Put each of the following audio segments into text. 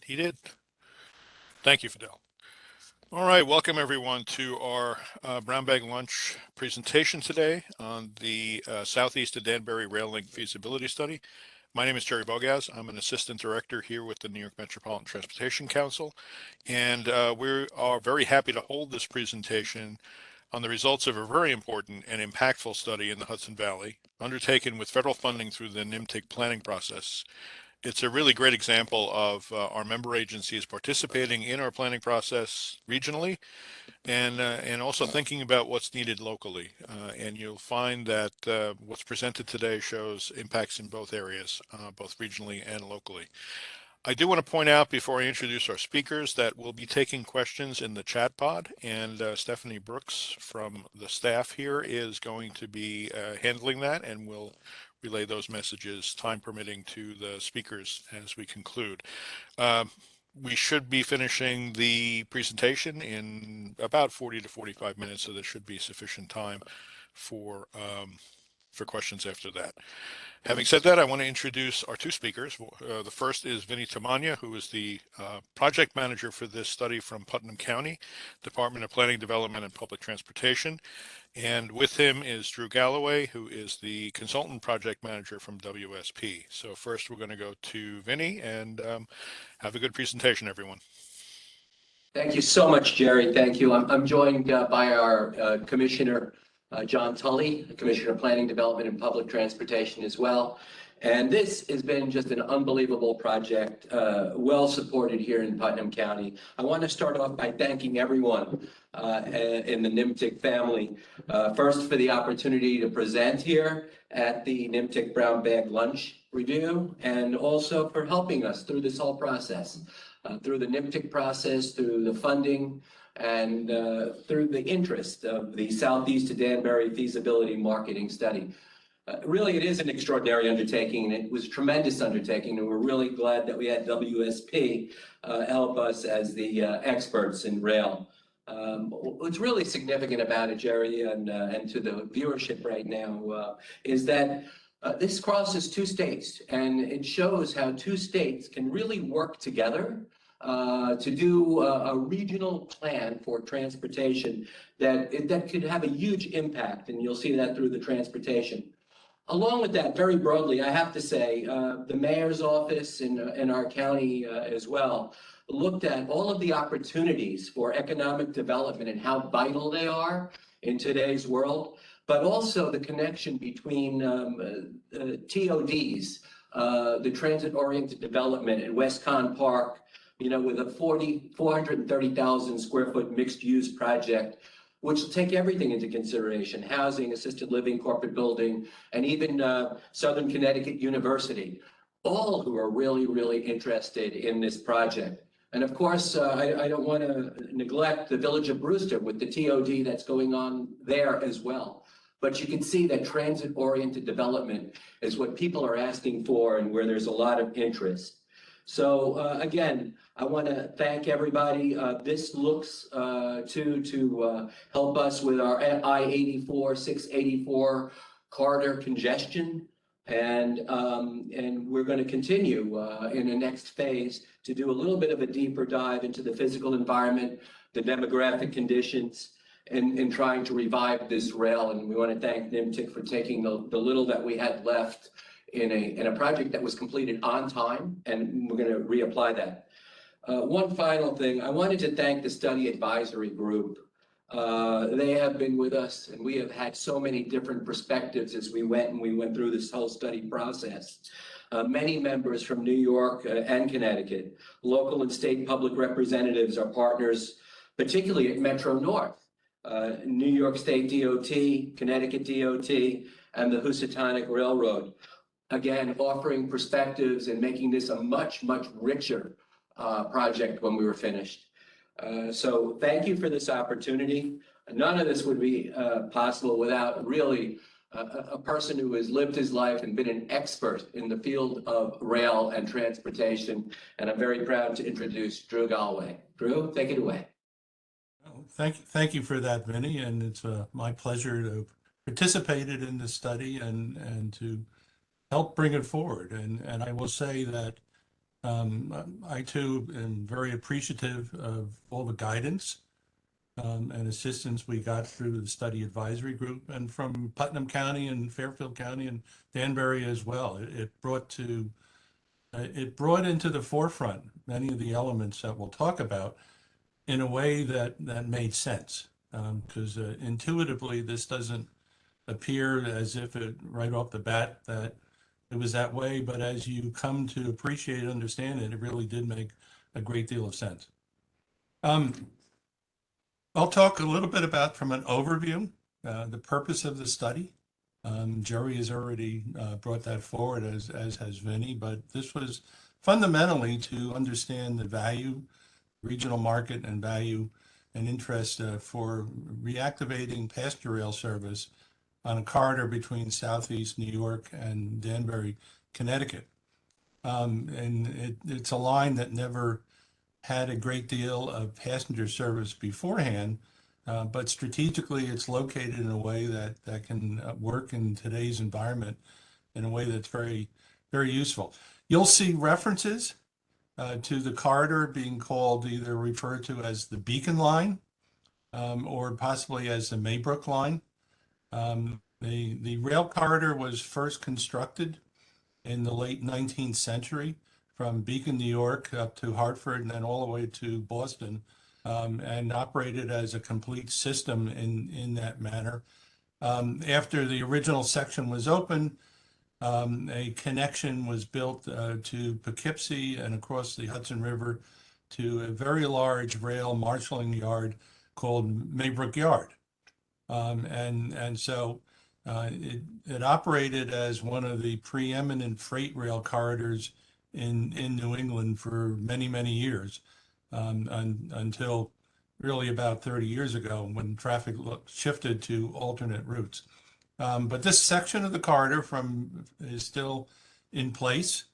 He did. Thank you, Fidel. All right, welcome everyone to our brown bag lunch presentation today on the Southeast to Danbury Rail Link Feasibility Study. My name is Jerry Bogaz. I'm an assistant director here with the New York Metropolitan Transportation Council, and we are very happy to hold this presentation on the results of a very important and impactful study in the Hudson Valley, undertaken with federal funding through the NYMTC planning process. It's a really great example of our member agencies participating in our planning process regionally and also thinking about what's needed locally. And you'll find that what's presented today shows impacts in both areas, both regionally and locally. I do want to point out before I introduce our speakers that we'll be taking questions in the chat pod, and Stephanie Brooks from the staff here is going to be handling that, and we'll relay those messages, time permitting, to the speakers as we conclude. We should be finishing the presentation in about 40 to 45 minutes, so there should be sufficient time for questions after that. Having said that, I want to introduce our two speakers. The first is Vinny Tamanya, who is the project manager for this study from Putnam County, Department of Planning, Development, and Public Transportation. And with him is Drew Galloway, who is the consultant project manager from WSP. So first we're going to go to Vinny, and have a good presentation, everyone. Thank you so much, Jerry. Thank you. I'm joined by our Commissioner, John Tully, Commissioner of Planning, Development, and Public Transportation as well. And this has been just an unbelievable project, well supported here in Putnam County. I want to start off by thanking everyone in the NYMTC family, first for the opportunity to present here at the NYMTC Brown Bag Lunch Review, and also for helping us through this whole process, through the NYMTC process, through the funding, and through the interest of the Southeast to Danbury Feasibility Marketing Study. Really, it is an extraordinary undertaking, and it was a tremendous undertaking, and we're really glad that we had WSP help us as the experts in rail. What's really significant about it, Jerry, and to the viewership right now, is that this crosses two states, and it shows how two states can really work together to do a regional plan for transportation that could have a huge impact, and you'll see that through the transportation. Along with that, very broadly, I have to say, the mayor's office in our county as well looked at all of the opportunities for economic development and how vital they are in today's world, but also the connection between TODs, the transit-oriented development at Westcon Park, you know, with a 430,000 square foot mixed-use project, which will take everything into consideration: housing, assisted living, corporate building, and even Southern Connecticut University, all who are really, really interested in this project. And of course, I don't want to neglect the Village of Brewster with the TOD that's going on there as well. But you can see that transit-oriented development is what people are asking for and where there's a lot of interest. So again, I want to thank everybody. This looks to help us with our I-84, 684 corridor congestion. And we're going to continue in the next phase to do a little bit of a deeper dive into the physical environment, the demographic conditions, and trying to revive this rail. And we want to thank NYMTC for taking the little that we had left in a project that was completed on time, and we're going to reapply that. One final thing, I wanted to thank the study advisory group. They have been with us, and we have had so many different perspectives as we went through this whole study process. Many members from New York and Connecticut, local and state public representatives are partners, particularly at Metro North, New York State DOT, Connecticut DOT, and the Housatonic Railroad. Again, offering perspectives and making this a much, much richer project when we were finished. So thank you for this opportunity. None of this would be possible without really a person who has lived his life and been an expert in the field of rail and transportation. And I'm very proud to introduce Drew Galloway. Drew, take it away. Thank you for that, Vinny. And it's my pleasure to have participated in this study and to help bring it forward. And I will say that I too am very appreciative of all the guidance and assistance we got through the study advisory group and from Putnam County and Fairfield County and Danbury as well. It brought into the forefront many of the elements that we'll talk about in a way that made sense. Because intuitively, this doesn't appear as if it right off the bat that it was that way, but as you come to appreciate and understand it, it really did make a great deal of sense. I'll talk a little bit about from an overview, the purpose of the study. Jerry has already brought that forward as has Vinny, but this was fundamentally to understand the value, regional market and value and interest for reactivating passenger rail service on a corridor between Southeast New York and Danbury, Connecticut. And it's a line that never had a great deal of passenger service beforehand, but strategically it's located in a way that can work in today's environment in a way that's very, very useful. You'll see references to the corridor being called either referred to as the Beacon Line or possibly as the Maybrook Line. The rail corridor was first constructed in the late 19th century from Beacon, New York up to Hartford and then all the way to Boston, and operated as a complete system in that manner. After the original section was open, a connection was built to Poughkeepsie and across the Hudson River to a very large rail marshaling yard called Maybrook Yard. So it operated as one of the preeminent freight rail corridors in New England for many, many years, until really about 30 years ago when traffic shifted to alternate routes. But this section of the corridor is still in place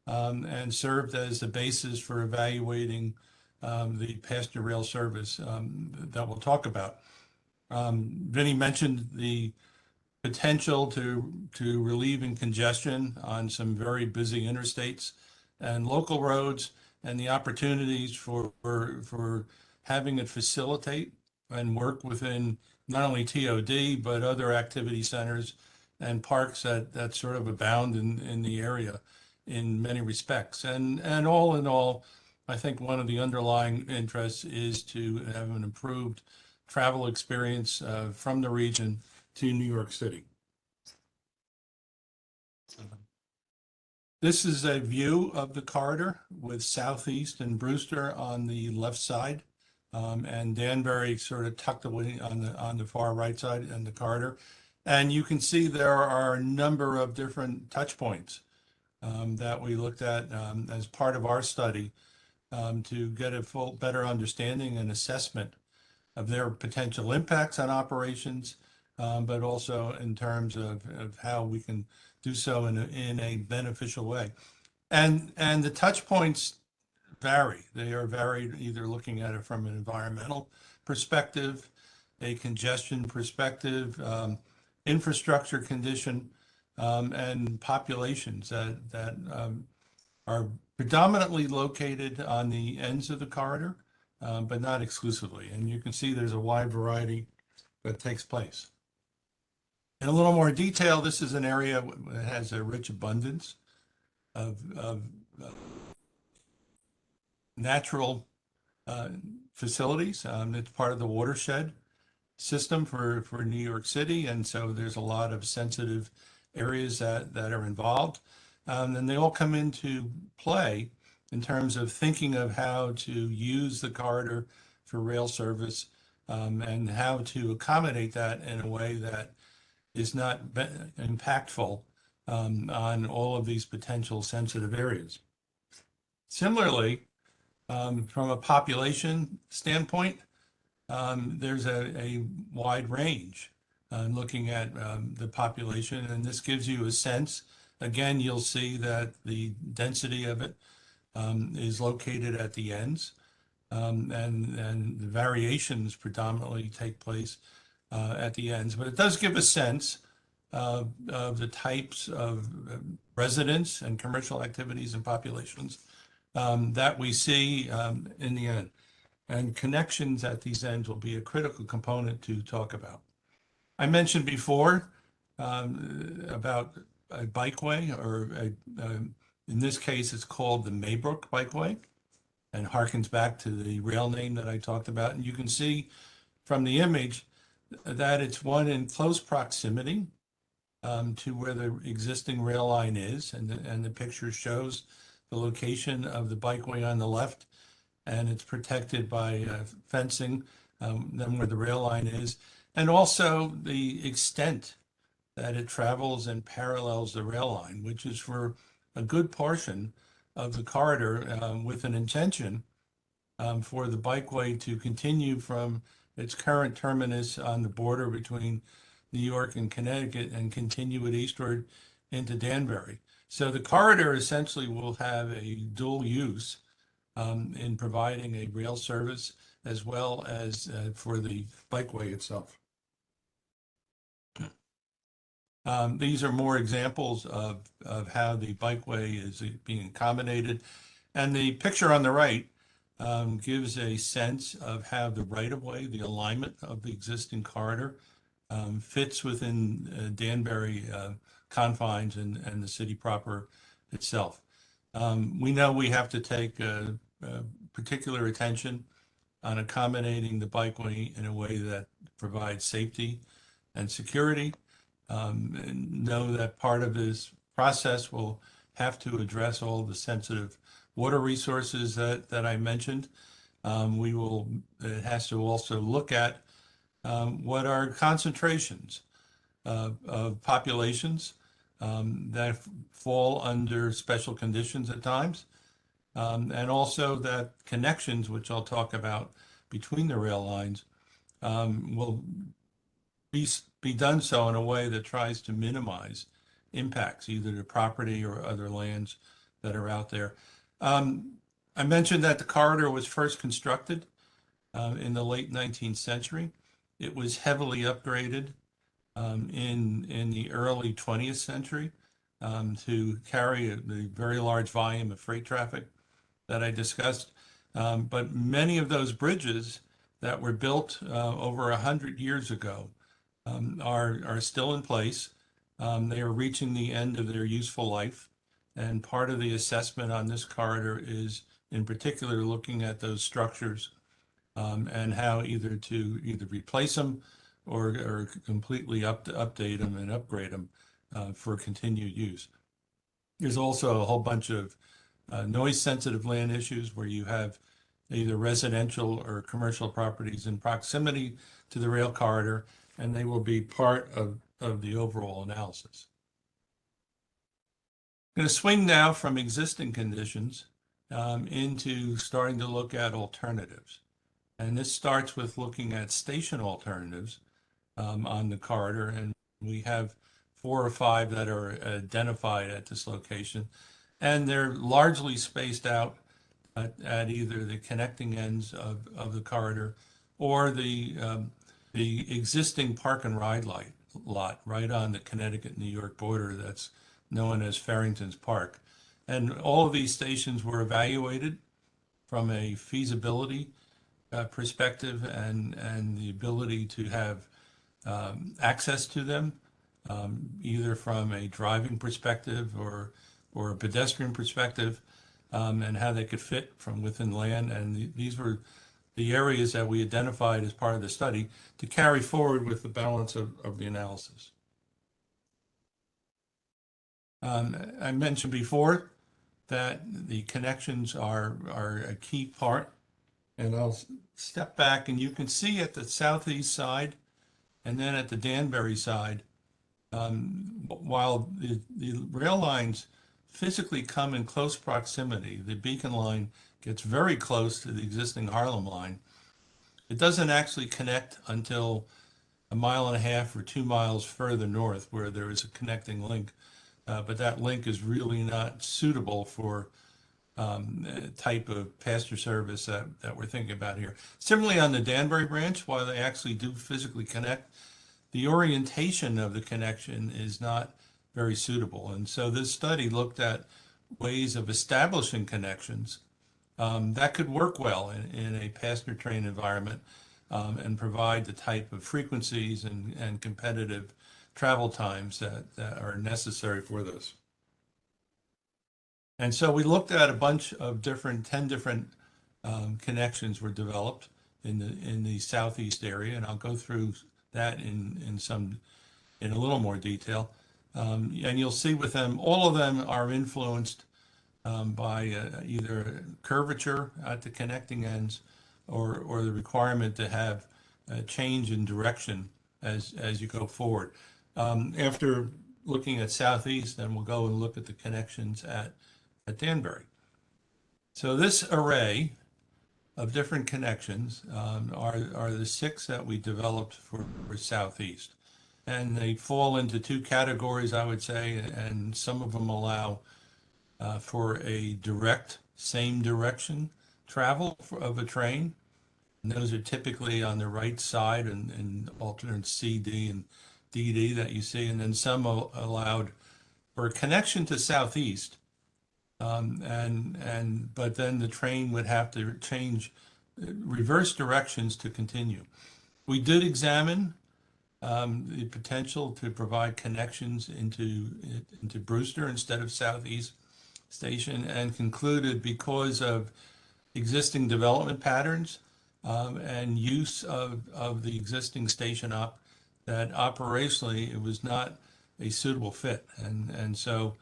and served as the basis for evaluating the passenger rail service that we'll talk about. Vinny mentioned the potential to relieving congestion on some very busy interstates and local roads, and the opportunities for having it facilitate and work within not only TOD, but other activity centers and parks that sort of abound in the area in many respects. And all in all, I think one of the underlying interests is to have an improved travel experience from the region to New York City. This is a view of the corridor with Southeast and Brewster on the left side, and Danbury sort of tucked away on the far right side in the corridor. And you can see there are a number of different touch points that we looked at as part of our study to get a better understanding and assessment of their potential impacts on operations, but also in terms of how we can do so in a beneficial way. And the touch points vary. They are varied either looking at it from an environmental perspective, a congestion perspective, infrastructure condition, and populations that are predominantly located on the ends of the corridor, but not exclusively. And you can see there's a wide variety that takes place. In a little more detail, this is an area that has a rich abundance of natural facilities. It's part of the watershed system for New York City, and so there's a lot of sensitive areas that are involved. And they all come into play in terms of thinking of how to use the corridor for rail service and how to accommodate that in a way that is not impactful on all of these potential sensitive areas. Similarly, from a population standpoint, there's a wide range looking at the population, and this gives you a sense. Again, you'll see that the density of it is located at the ends, and the variations predominantly take place at the ends. But it does give a sense of the types of residents and commercial activities and populations that we see in the end. And connections at these ends will be a critical component to talk about. I mentioned before about a bikeway, or in this case, it's called the Maybrook Bikeway, and harkens back to the rail name that I talked about. And you can see from the image that it's one in close proximity to where the existing rail line is, and the picture shows the location of the bikeway on the left, and it's protected by fencing, then where the rail line is, and also the extent that it travels and parallels the rail line, which is for a good portion of the corridor with an intention for the bikeway to continue from its current terminus on the border between New York and Connecticut and continue it eastward into Danbury. So the corridor essentially will have a dual use in providing a rail service as well as for the bikeway itself. These are more examples of how the bikeway is being accommodated. And the picture on the right gives a sense of how the right-of-way, the alignment of the existing corridor, fits within Danbury confines and the city proper itself. We know we have to take particular attention on accommodating the bikeway in a way that provides safety and security. And know that part of this process will have to address all the sensitive water resources that I mentioned. It has to also look at what are concentrations of populations that fall under special conditions at times, and also that connections, which I'll talk about between the rail lines, will be done so in a way that tries to minimize impacts, either to property or other lands that are out there. I mentioned that the corridor was first constructed in the late 19th century. It was heavily upgraded in the early 20th century to carry the very large volume of freight traffic that I discussed. But many of those bridges that were built over 100 years ago are still in place. They are reaching the end of their useful life. And part of the assessment on this corridor is in particular looking at those structures and how either replace them or completely update them and upgrade them for continued use. There's also a whole bunch of noise sensitive land issues where you have either residential or commercial properties in proximity to the rail corridor, and they will be part of the overall analysis. I'm going to swing now from existing conditions into starting to look at alternatives. And this starts with looking at station alternatives on the corridor. And we have 4 or 5 that are identified at this location. And they're largely spaced out at either the connecting ends of the corridor or the existing park and ride lot right on the Connecticut-New York border that's known as Farrington's Park. And all of these stations were evaluated from a feasibility perspective and the ability to have access to them, either from a driving perspective or a pedestrian perspective, and how they could fit from within land. And these were the areas that we identified as part of the study to carry forward with the balance of the analysis. I mentioned before that the connections are a key part, and I'll step back and you can see at the southeast side and then at the Danbury side, while the rail lines physically come in close proximity, the Beacon line gets very close to the existing Harlem line. It doesn't actually connect until 1.5 miles or 2 miles further north where there is a connecting link. But that link is really not suitable for type of passenger service that we're thinking about here. Similarly, on the Danbury branch, while they actually do physically connect, the orientation of the connection is not very suitable. And so this study looked at ways of establishing connections that could work well in a passenger train environment and provide the type of frequencies and competitive travel times that are necessary for this. And so we looked at a bunch of 10 different connections were developed in the southeast area, and I'll go through that in a little more detail. And you'll see with them, all of them are influenced by either curvature at the connecting ends or the requirement to have a change in direction as you go forward. After looking at southeast, then we'll go and look at the connections at Danbury. So this array of different connections are the 6 that we developed for southeast. And they fall into 2 categories, I would say, and some of them allow for a direct, same direction travel of a train. And those are typically on the right side and alternate CD and DD that you see. And then some allowed for a connection to southeast. But then the train would have to change reverse directions to continue. We did examine the potential to provide connections into Brewster instead of Southeast Station, and concluded because of existing development patterns and use of the existing station that operationally it was not a suitable fit, and so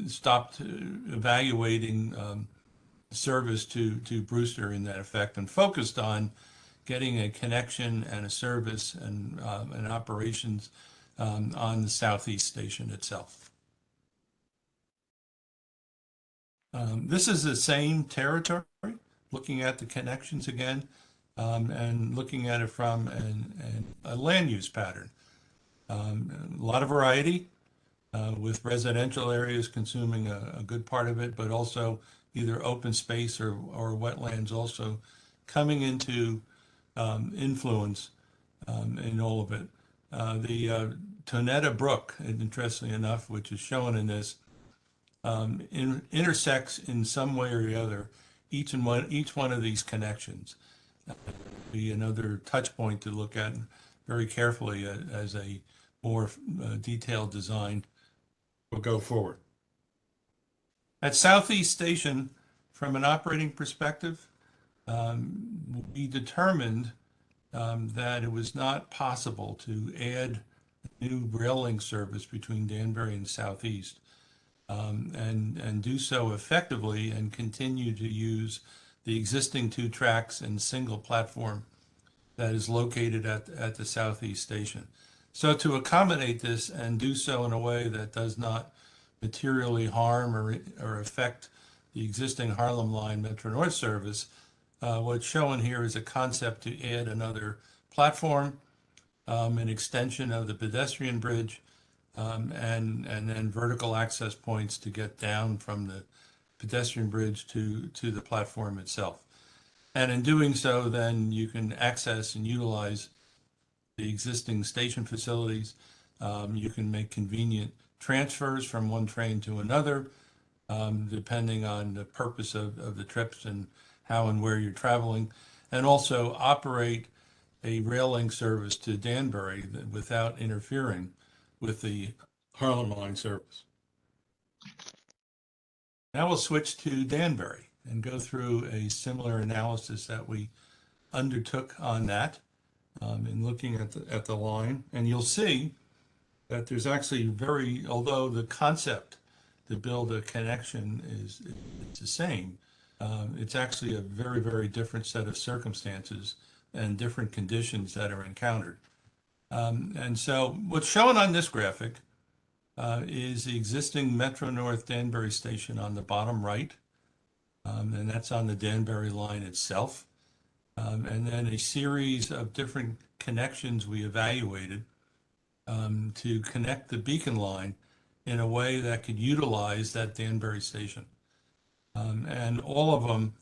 stopped evaluating service to Brewster in that effect, and focused on getting a connection and a service and operations on the Southeast Station itself. This is the same territory, looking at the connections again, and looking at it from a land use pattern. A lot of variety, with residential areas consuming a good part of it, but also either open space or wetlands also coming into influence in all of it. The Tonetta Brook, interestingly enough, which is shown in this, intersects in some way or the other each one of these connections. Be another touch point to look at very carefully as a more detailed design will go forward. At Southeast Station, from an operating perspective, we determined that it was not possible to add new rail link service between Danbury and Southeast and do so effectively and continue to use the existing 2 tracks and single platform that is located at the Southeast Station. So to accommodate this and do so in a way that does not materially harm or affect the existing Harlem Line Metro North service, what's shown here is a concept to add another platform, an extension of the pedestrian bridge, and then vertical access points to get down from the pedestrian bridge to the platform itself. And in doing so, then you can access and utilize the existing station facilities. You can make convenient transfers from one train to another, depending on the purpose of the trips and how and where you're traveling, and also operate a rail link service to Danbury without interfering with the Harlem Line service. Now we'll switch to Danbury and go through a similar analysis that we undertook on that in looking at the line. And you'll see that there's actually although the concept to build a connection is the same, it's actually a very, very different set of circumstances and different conditions that are encountered. And so what's shown on this graphic is the existing Metro North Danbury station on the bottom right, and that's on the Danbury line itself. And then a series of different connections we evaluated to connect the Beacon line in a way that could utilize that Danbury station. And all of them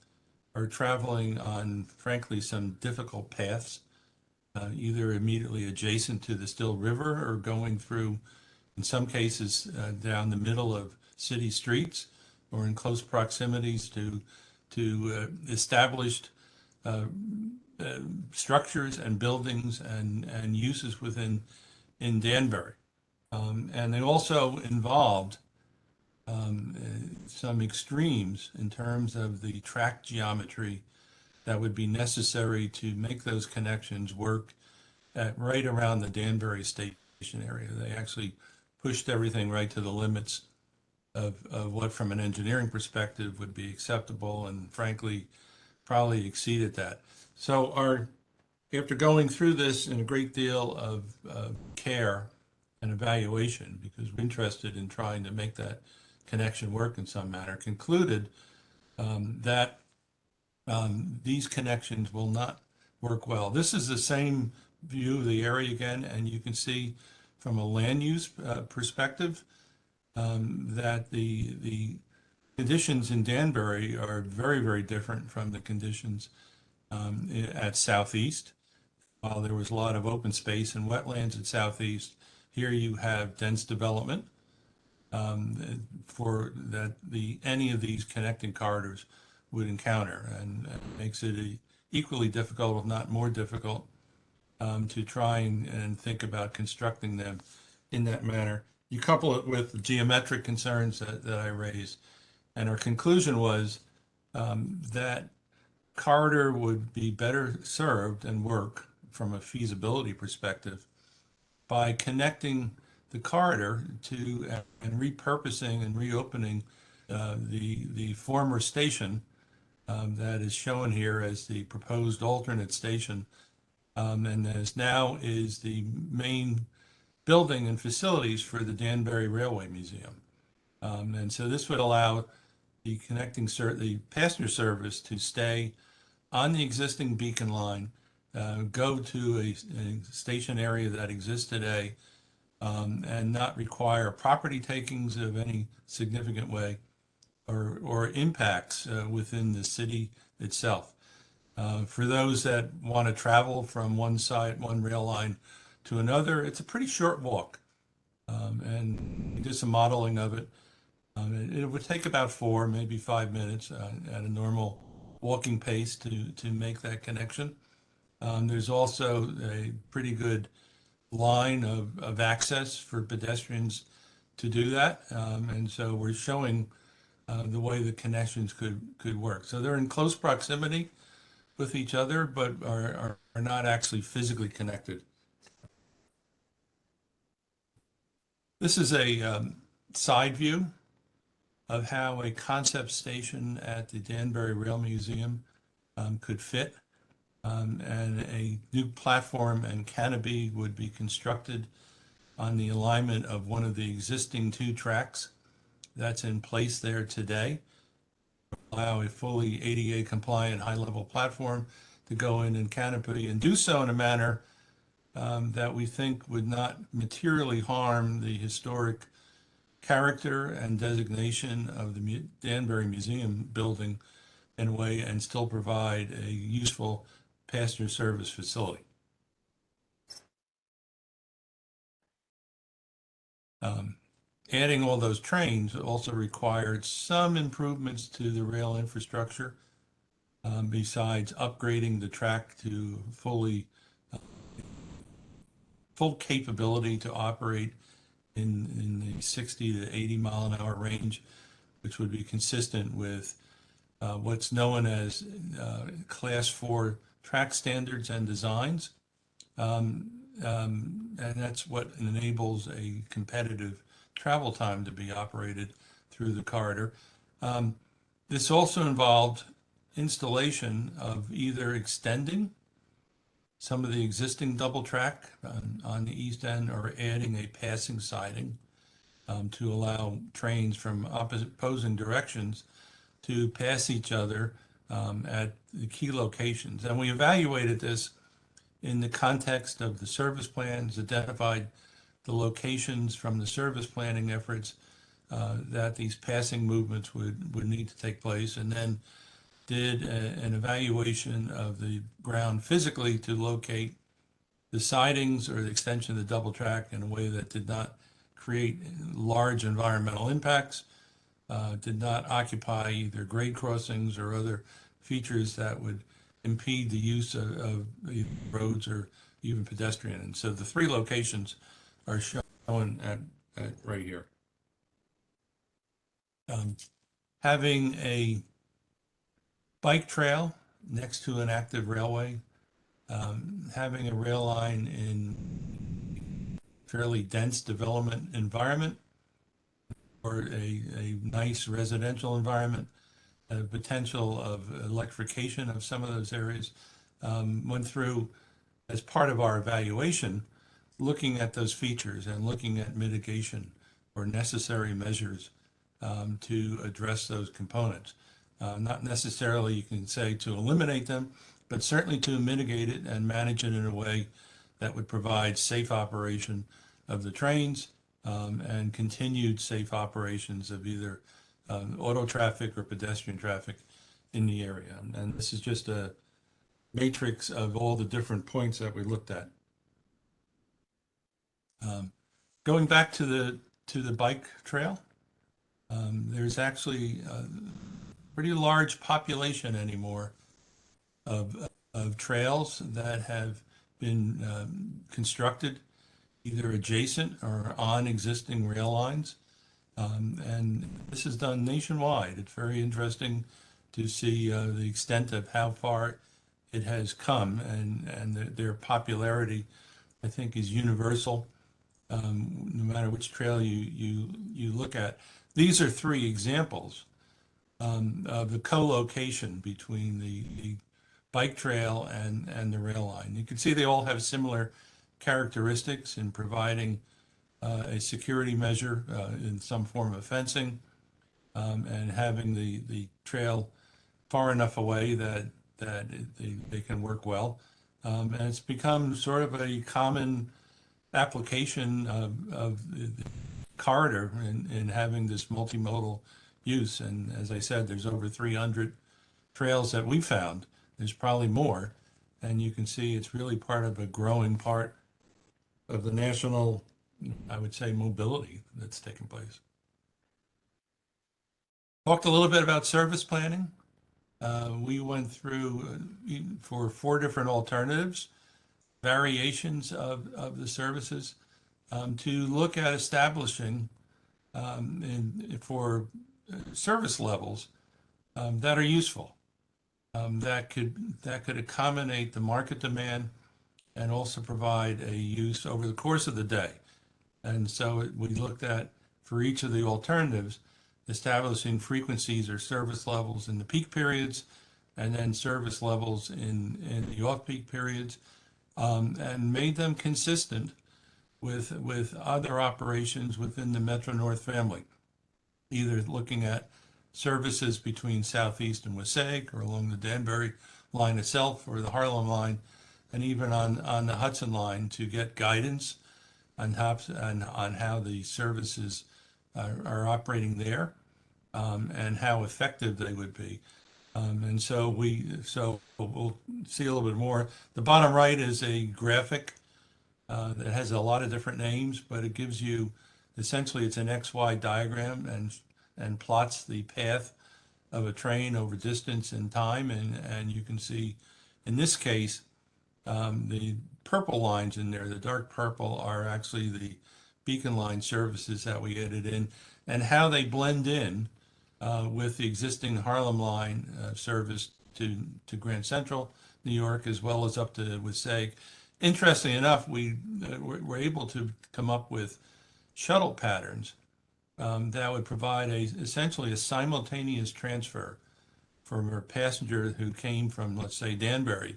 are traveling on, frankly, some difficult paths, either immediately adjacent to the Still River or going through, in some cases, down the middle of city streets or in close proximities to established structures and buildings and uses in Danbury. And they also involved some extremes in terms of the track geometry that would be necessary to make those connections work at right around the Danbury station area. They actually pushed everything right to the limits of what from an engineering perspective would be acceptable, and frankly probably exceeded that. So after going through this in a great deal of care and evaluation, because we're interested in trying to make that connection work in some manner, concluded that these connections will not work well. This is the same view of the area again, and you can see from a land use perspective that the conditions in Danbury are very, very different from the conditions at Southeast. While there was a lot of open space and wetlands at Southeast, here you have dense development for that any of these connecting corridors would encounter, and makes it equally difficult, if not more difficult, to try and think about constructing them in that manner. You couple it with the geometric concerns that I raised, and our conclusion was that corridor would be better served and work from a feasibility perspective by connecting the corridor to and repurposing and reopening the former station that is shown here as the proposed alternate station, and as now is the main building and facilities for the Danbury Railway Museum. And so this would allow the the passenger service to stay on the existing beacon line, go to a station area that exists today, and not require property takings of any significant way or impacts within the city itself. For those that want to travel from one rail line to another, it's a pretty short walk. And we did some modeling of it. It would take about 4, maybe 5 minutes at a normal walking pace to make that connection. There's also a pretty good line of access for pedestrians to do that. And so we're showing the way the connections could work. So they're in close proximity with each other, but are not actually physically connected. This is a side view of how a concept station at the Danbury Rail Museum could fit. And a new platform and canopy would be constructed on the alignment of one of the existing 2 tracks that's in place there today. Allow a fully ADA compliant high-level platform to go in and canopy, and do so in a manner that we think would not materially harm the historic character and designation of the Danbury Museum building in a way, and still provide a useful passenger service facility. Adding all those trains also required some improvements to the rail infrastructure, besides upgrading the track to full capability to operate in the 60 to 80 mile an hour range, which would be consistent with what's known as Class 4 track standards and designs. And that's what enables a competitive travel time to be operated through the corridor. This also involved installation of either extending some of the existing double track on the east end, or adding a passing siding to allow trains from opposing directions to pass each other at the key locations. And we evaluated this in the context of the service plans, identified the locations from the service planning efforts that these passing movements would need to take place, and then did an evaluation of the ground physically to locate the sidings or the extension of the double track in a way that did not create large environmental impacts, did not occupy either grade crossings or other features that would impede the use of either roads or even pedestrian. And so the three locations are shown at right here. Having a bike trail next to an active railway, having a rail line in fairly dense development environment or a nice residential environment, potential of electrification of some of those areas, went through as part of our evaluation, looking at those features and looking at mitigation or necessary measures to address those components. Not necessarily, you can say, to eliminate them, but certainly to mitigate it and manage it in a way that would provide safe operation of the trains and continued safe operations of either auto traffic or pedestrian traffic in the area. And this is just a matrix of all the different points that we looked at. Going back to the bike trail, there's actually a pretty large population anymore of trails that have been constructed either adjacent or on existing rail lines. And this is done nationwide. It's very interesting to see the extent of how far it has come, and their popularity, I think, is universal, no matter which trail you look at. These are three examples of the co-location between the bike trail and the rail line. You can see they all have similar characteristics in providing a security measure in some form of fencing, and having the trail far enough away that they can work well. And it's become sort of a common application of the corridor in having this multimodal use. And as I said, there's over 300 trails that we found. There's probably more. And you can see it's really part of a growing part of the national, I would say, mobility that's taking place. Talked a little bit about service planning. We went through for 4 different alternatives, variations of the services, to look at establishing for service levels that are useful, that could accommodate the market demand and also provide a use over the course of the day. And so we looked at, for each of the alternatives, establishing frequencies or service levels in the peak periods, and then service levels in the off-peak periods, and made them consistent with other operations within the Metro-North family, either looking at services between Southeast and Wasaig, or along the Danbury line itself, or the Harlem line, and even on the Hudson line, to get guidance on how the services are operating there, and how effective they would be. And so we'll see a little bit more. The bottom right is a graphic that has a lot of different names, but it gives you, essentially it's an XY diagram and plots the path of a train over distance and time. And you can see, in this case, the purple lines in there, the dark purple, are actually the Beacon Line services that we added in, and how they blend in with the existing Harlem Line service to Grand Central, New York, as well as up to Wasaig. Interestingly enough, we were able to come up with shuttle patterns that would provide essentially a simultaneous transfer from a passenger who came from, let's say, Danbury,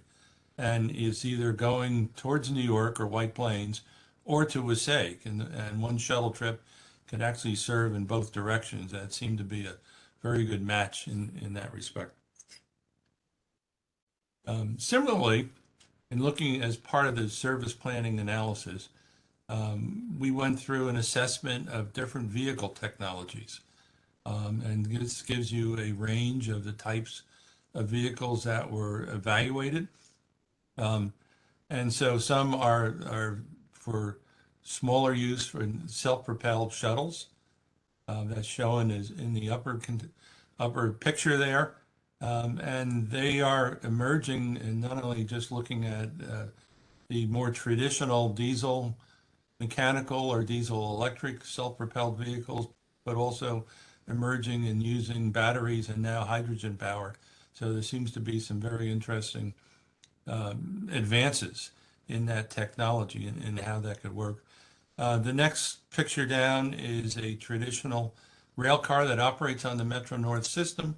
and is either going towards New York or White Plains or to Wasaig. And one shuttle trip could actually serve in both directions. That seemed to be a very good match in that respect. Similarly, in looking as part of the service planning analysis, we went through an assessment of different vehicle technologies. And this gives you a range of the types of vehicles that were evaluated. And so some are for smaller use for self-propelled shuttles. that's shown is in the upper picture there. And they are emerging and not only just looking at the more traditional diesel mechanical or diesel electric self-propelled vehicles, but also emerging and using batteries and now hydrogen power. So there seems to be some very interesting advances in that technology and how that could work. The next picture down is a traditional rail car that operates on the Metro North system.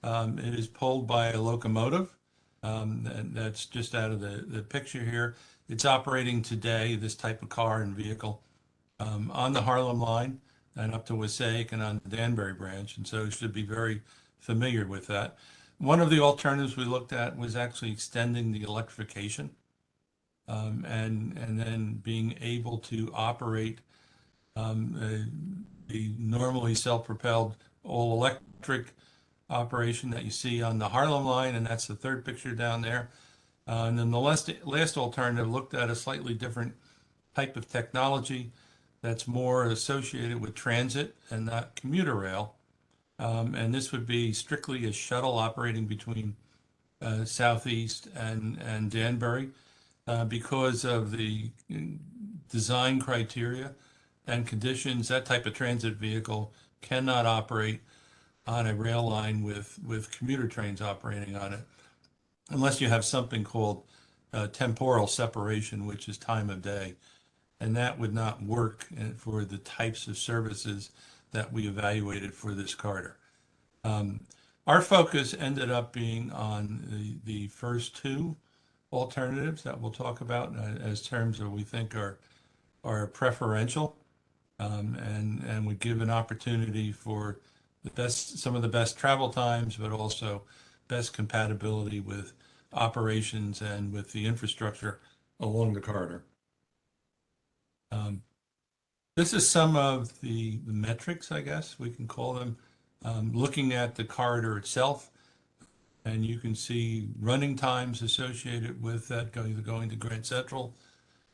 It is pulled by a locomotive. And that's just out of the picture here. It's operating today, this type of car and vehicle, on the Harlem line and up to Wassaic and on the Danbury branch. And so you should be very familiar with that. One of the alternatives we looked at was actually extending the electrification and then being able to operate the normally self-propelled all electric operation that you see on the Harlem line, and that's the third picture down there. And then the last alternative looked at a slightly different type of technology that's more associated with transit and not commuter rail. And this would be strictly a shuttle operating between Southeast and Danbury because of the design criteria and conditions. That type of transit vehicle cannot operate on a rail line with commuter trains operating on it, unless you have something called temporal separation, which is time of day. And that would not work for the types of services that we evaluated for this Carter. Our focus ended up being on the first two alternatives that we'll talk about as terms that we think are preferential and would give an opportunity for some of the best travel times, but also best compatibility with operations and with the infrastructure along the corridor. This is some of the metrics, I guess we can call them, looking at the corridor itself. And you can see running times associated with that going to Grand Central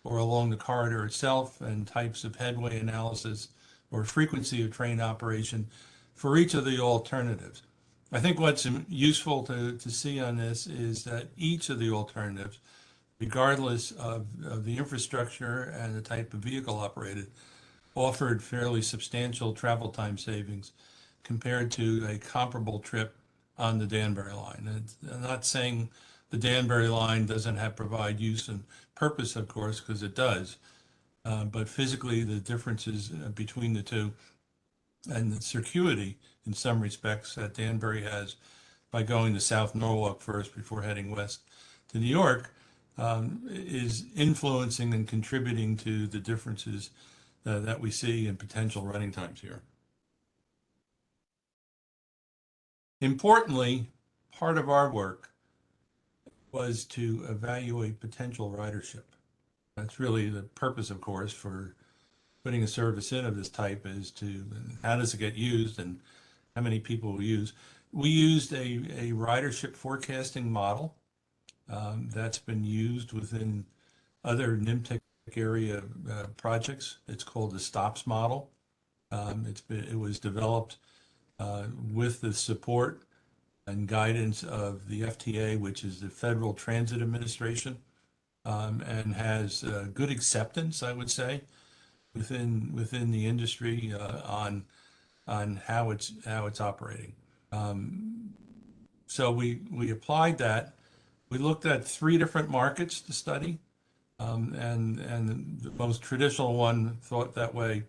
or along the corridor itself, and types of headway analysis or frequency of train operation for each of the alternatives. I think what's useful to see on this is that each of the alternatives, regardless of the infrastructure and the type of vehicle operated, offered fairly substantial travel time savings compared to a comparable trip on the Danbury line. And I'm not saying the Danbury line doesn't provide use and purpose, of course, because it does. But physically, the differences between the two and the circuity in some respects that Danbury has by going to South Norwalk first before heading west to New York is influencing and contributing to the differences that we see in potential running times here. Importantly, part of our work was to evaluate potential ridership. That's really the purpose, of course, for putting a service in of this type, is to how does it get used and how many people will use. We used a ridership forecasting model that's been used within other NYMTC area projects. It's called the STOPS model. It was developed with the support and guidance of the FTA, which is the Federal Transit Administration, and has good acceptance, I would say, within the industry on how it's operating. So we applied that. We looked at 3 different markets to study, and the most traditional one thought that way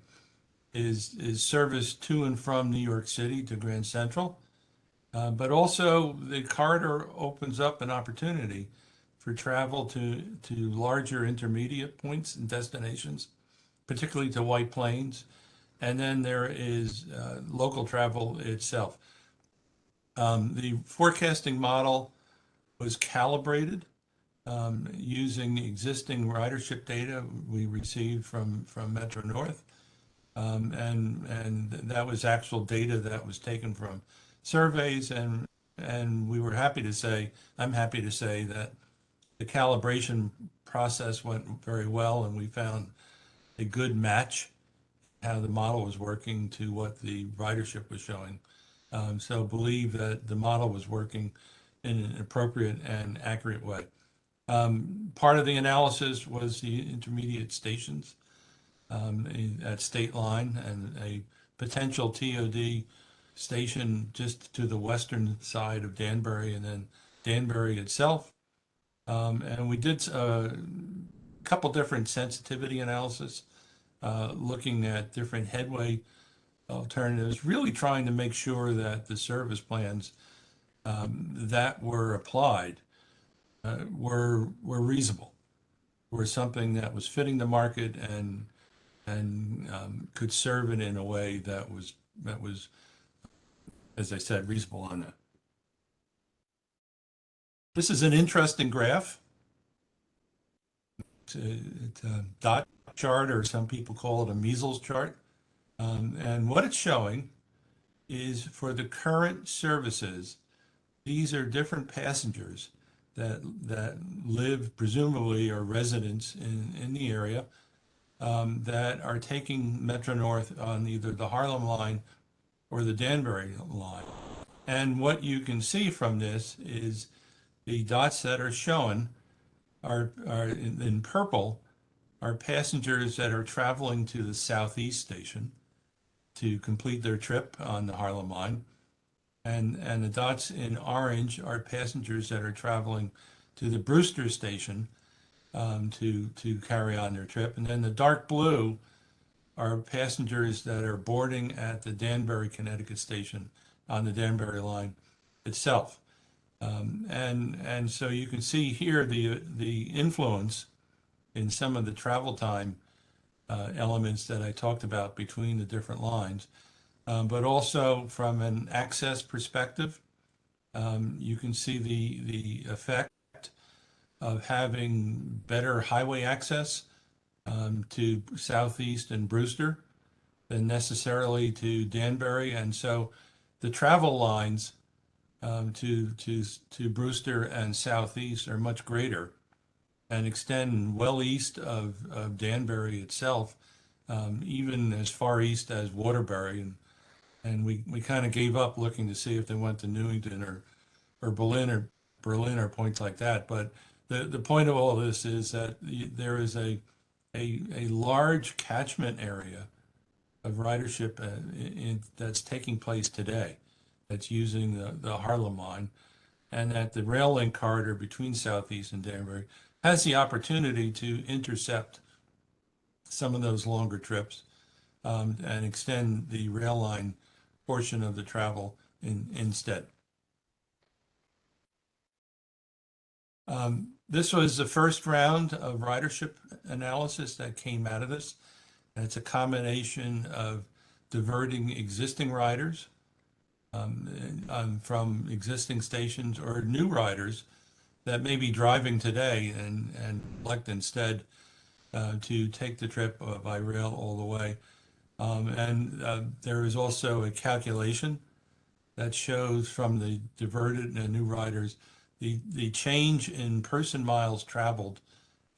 is service to and from New York City to Grand Central. But also the corridor opens up an opportunity for travel to larger intermediate points and destinations, particularly to White Plains. And then there is local travel itself. The forecasting model was calibrated using existing ridership data we received from Metro North. And that was actual data that was taken from surveys, and we were happy to say, I'm happy to say that the calibration process went very well, and we found a good match how the model was working to what the ridership was showing. So believe that the model was working in an appropriate and accurate way. Part of the analysis was the intermediate stations at state line and a potential TOD station just to the western side of Danbury and then Danbury itself. And we did a couple different sensitivity analysis, looking at different headway alternatives, really trying to make sure that the service plans that were applied were reasonable, were something that was fitting the market and could serve it in a way that was, as I said, reasonable on that. This is an interesting graph. It's a dot chart, or some people call it a measles chart. And what it's showing is for the current services, these are different passengers that live, presumably, are residents in the area, that are taking Metro North on either the Harlem line or the Danbury line. And what you can see from this is the dots that are shown are in purple are passengers that are traveling to the Southeast station to complete their trip on the Harlem line. And the dots in orange are passengers that are traveling to the Brewster station to carry on their trip. And then the dark blue are passengers that are boarding at the Danbury, Connecticut station on the Danbury line itself. And so you can see here the influence in some of the travel time elements that I talked about between the different lines. But also from an access perspective, you can see the effect of having better highway access to Southeast and Brewster than necessarily to Danbury. And so the travel lines to Brewster and Southeast are much greater and extend well east of Danbury itself, even as far east as Waterbury. And we kind of gave up looking to see if they went to Newington or Berlin or points like that. But the point of all this is that there is a large catchment area of ridership that's taking place today that's using the Harlem line, and that the rail link corridor between Southeast and Danbury has the opportunity to intercept some of those longer trips and extend the rail line portion of the travel instead. This was the first round of ridership analysis that came out of this. And it's a combination of diverting existing riders from existing stations or new riders that may be driving today and elect instead to take the trip by rail all the way. There is also a calculation that shows from the diverted and new riders the change in person miles traveled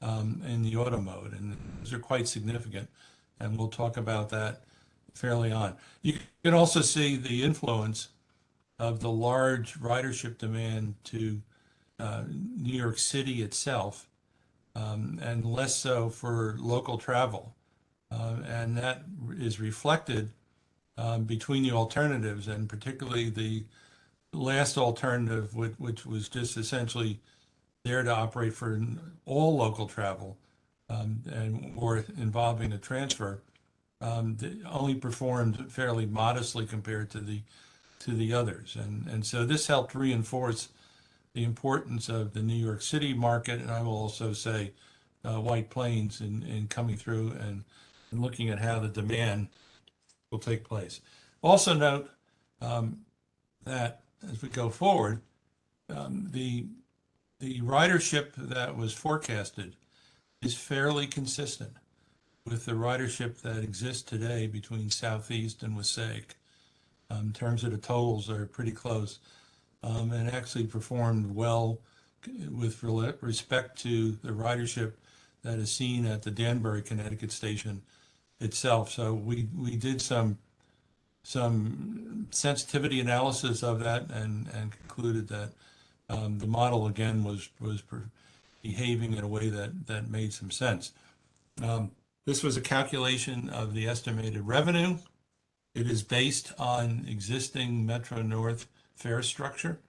in the auto mode, and those are quite significant, and we'll talk about that fairly on. You can also see the influence of the large ridership demand to New York City itself, and less so for local travel. And that is reflected between the alternatives, and particularly the last alternative, which was just essentially there to operate for all local travel or involving a transfer, only performed fairly modestly compared to the others. And so this helped reinforce the importance of the New York City market, and I will also say White Plains in coming through and looking at how the demand will take place. Also note that as we go forward, the ridership that was forecasted is fairly consistent with the ridership that exists today between Southeast and Wasaik. In terms of the totals, are pretty close, and actually performed well with respect to the ridership that is seen at the Danbury, Connecticut station itself. So we did some sensitivity analysis of that and concluded that the model again was behaving in a way that made some sense. This was a calculation of the estimated revenue. It is based on existing Metro North fare structure,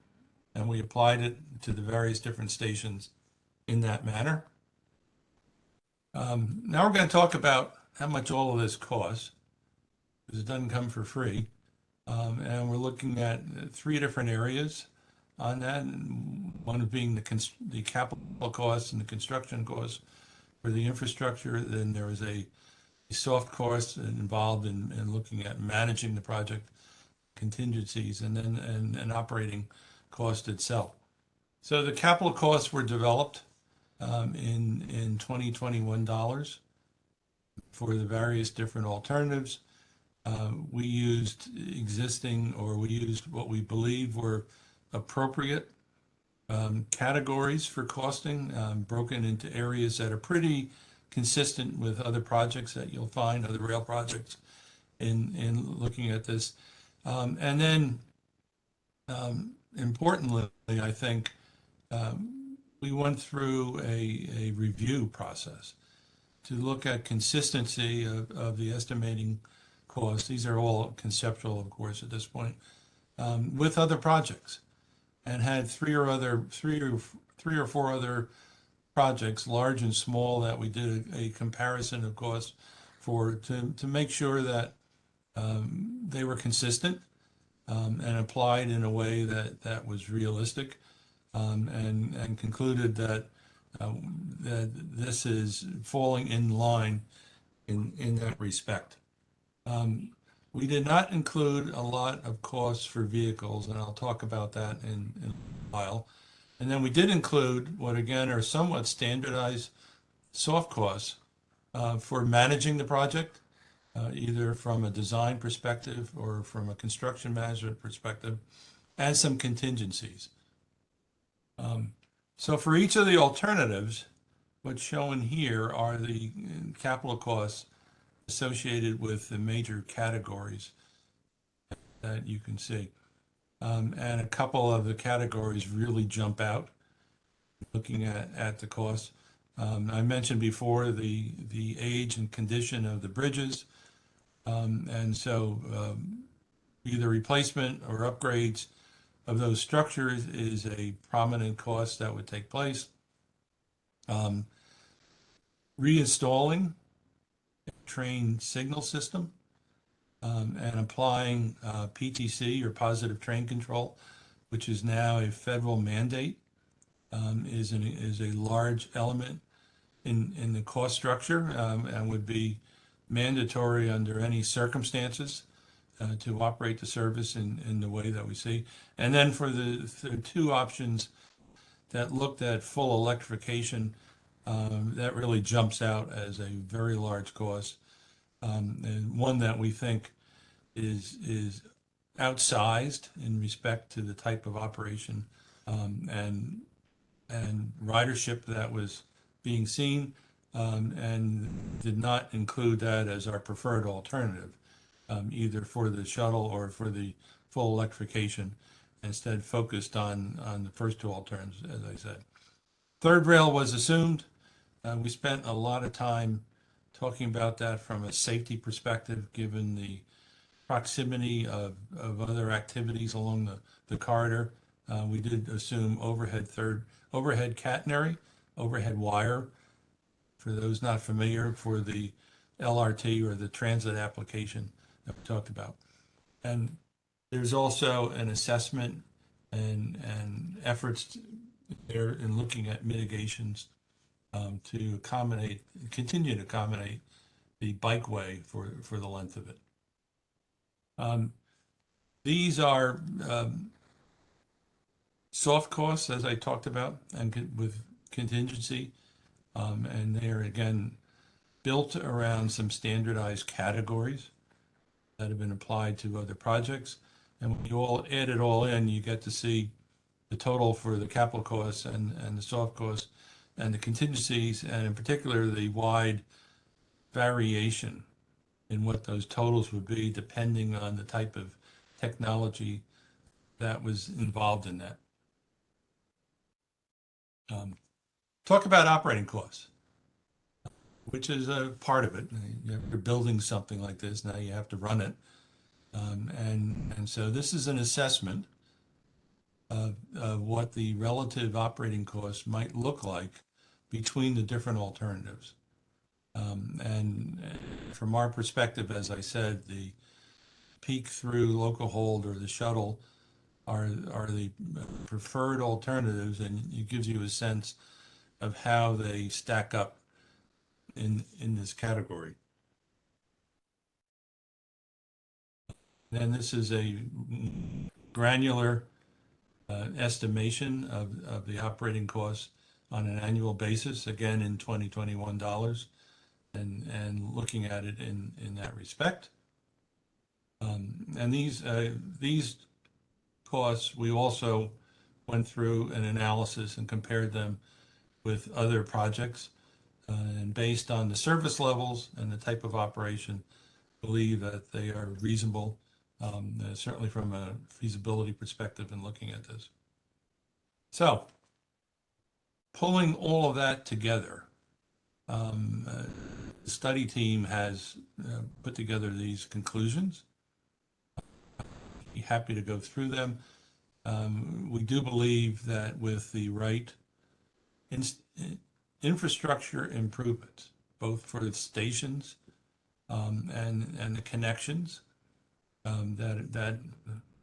and we applied it to the various different stations in that manner. Now we're going to talk about how much all of this costs, because it doesn't come for free. And we're looking at three different areas on that. One being the capital costs and the construction costs for the infrastructure. Then there is a soft cost involved in looking at managing the project contingencies, and then an operating cost itself. So the capital costs were developed in 2021 dollars for the various different alternatives. We used what we believe were appropriate categories for costing, broken into areas that are pretty consistent with other projects that you'll find, other rail projects in looking at this. And then importantly, I think we went through a review process to look at consistency of the estimating costs. These are all conceptual, of course, at this point, with other projects, and had three or four other projects, large and small, that we did a comparison of costs for to make sure that they were consistent and applied in a way that was realistic, and concluded that this is falling in line in that respect. We did not include a lot of costs for vehicles, and I'll talk about that in a while. And then we did include what again are somewhat standardized soft costs for managing the project, either from a design perspective or from a construction management perspective, and some contingencies. So for each of the alternatives, what's shown here are the capital costs associated with the major categories that you can see. And a couple of the categories really jump out looking at the costs. I mentioned before the age and condition of the bridges. And so either replacement or upgrades of those structures is a prominent cost that would take place. Reinstalling a train signal system and applying PTC, or positive train control, which is now a federal mandate, is a large element in the cost structure, and would be mandatory under any circumstances to operate the service in the way that we see. And then for the two options that looked at full electrification, that really jumps out as a very large cost, and one that we think is outsized in respect to the type of operation and ridership that was being seen, and did not include that as our preferred alternative, either for the shuttle or for the full electrification. Instead focused on the first two alternatives, as I said. Third rail was assumed. We spent a lot of time talking about that from a safety perspective, given the proximity of other activities along the corridor. We did assume overhead catenary, overhead wire, for those not familiar, for the LRT or the transit application that we talked about. And there's also an assessment and efforts there in looking at mitigations to continue to accommodate the bikeway for the length of it. These are soft costs, as I talked about, and with contingency, and they are again built around some standardized categories that have been applied to other projects. And when you all add it all in, you get to see the total for the capital costs and the soft costs and the contingencies, and in particular the wide variation in what those totals would be depending on the type of technology that was involved in that. Talk about operating costs, which is a part of it. You're building something like this, now you have to run it. And so this is an assessment of what the relative operating costs might look like between the different alternatives. And from our perspective, as I said, the peek through local hold or the shuttle are the preferred alternatives, and it gives you a sense of how they stack up in this category. And this is a granular estimation of the operating costs on an annual basis, again in 2021 dollars, and looking at it in that respect. And these costs, we also went through an analysis and compared them with other projects, and based on the service levels and the type of operation, believe that they are reasonable, certainly from a feasibility perspective in looking at this. So, pulling all of that together, the study team has put together these conclusions. Be happy to go through them. We do believe that with the right infrastructure improvements, both for the stations and the connections that